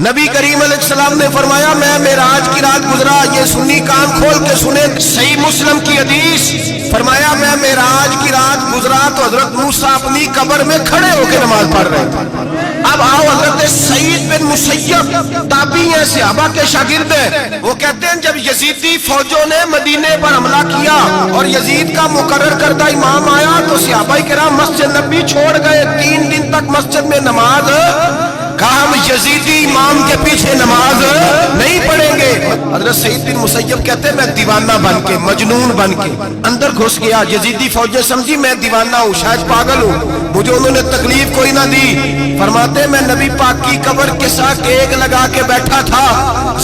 نبی کریم علیہ السلام نے فرمایا میں معراج کی رات گزرا، یہ سنی کان کھول کے سنے، صحیح مسلم کی حدیث، فرمایا میں معراج کی رات گزرا تو حضرت موسیٰ اپنی قبر میں کھڑے ہو کے نماز پڑھ رہے تھے۔ اب آؤ، حضرت سعید بن مسیب تابعی ہیں، صحابہ کے شاگرد ہیں، وہ کہتے ہیں جب یزیدی فوجوں نے مدینے پر حملہ کیا اور یزید کا مقرر کردہ امام آیا تو صحابہ کرام مسجد نبی چھوڑ گئے، 3 دن تک مسجد میں نماز، کہا ہم یزیدی امام کے پیچھے نماز نہیں پڑھیں گے۔ حضرت سعید بن مسیب کہتے ہیں میں دیوانہ بن کے، مجنون بن کے اندر گھس گیا، یزیدی فوجیں سمجھی میں دیوانہ ہوں، شاید پاگل ہوں، مجھے انہوں نے تکلیف کوئی نہ دی۔ فرماتے میں نبی پاک کی قبر کے ساتھ ایک لگا کے بیٹھا تھا،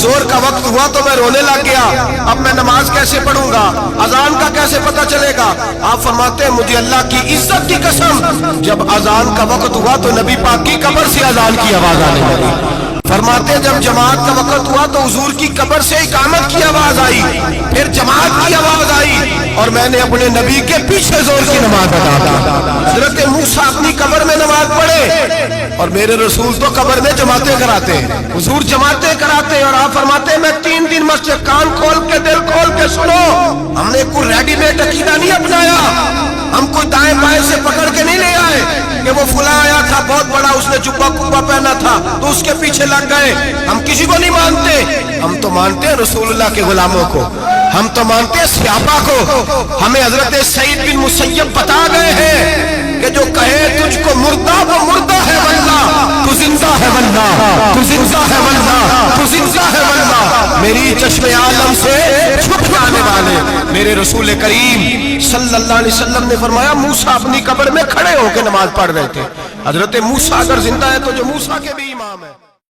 زور کا وقت ہوا تو میں رونے لگ گیا، اب میں نماز کیسے پڑھوں گا، اذان کا کیسے پتہ چلے گا؟ آپ فرماتے ہیں مجھے اللہ کی عزت کی قسم جب اذان کا وقت ہوا تو نبی پاک کی قبر سے اذان کی آواز آنے لگی۔ فرماتے ہیں جب جماعت کا وقت ہوا تو حضور کی قبر سے اقامت کی آواز آئی، پھر جماعت کی آواز آئی اور میں نے اپنے نبی کے پیچھے زور کی نماز ادا کی۔ حضرت موسیٰ اپنی قبر میں نماز پڑھے اور میرے رسول تو قبر میں جماعتیں کراتے ہیں، حضور جماعتیں کراتے ہیں، اور آپ فرماتے ہیں میں 3 دن مسجد، کان کھول کے دل کھول کے سنو، ہم نے کوئی ریڈی میڈ عقیدہ نہیں اپنایا، ہم کوئی دائیں بائیں سے پکڑ کے نہیں لے آئے کہ وہ فلاں آیا تھا بہت بڑا، اس نے جبہ کبہ پہنا تھا تو اس کے پیچھے لگ گئے۔ ہم کسی کو نہیں مانتے، ہم تو مانتے ہیں رسول اللہ کے غلاموں کو، ہم تو مانتے ہیں صحابہ کو۔ ہمیں حضرت سعید بن مسیب بتا گئے ہیں کہ جو کہے تجھ کو مردہ وہ مردہ ہے واللہ، تو زندہ ہے واللہ، تو زندہ ہے واللہ، تو زندہ ہے واللہ، میری چشم عالم سے چھپ جانے والے میرے رسول کریم صلی اللہ علیہ وسلم نے فرمایا موسیٰ اپنی قبر میں کھڑے ہو کے نماز پڑھ رہے تھے۔ حضرت موسیٰ اگر زندہ ہے تو جو موسیٰ کے بھی امام ہے۔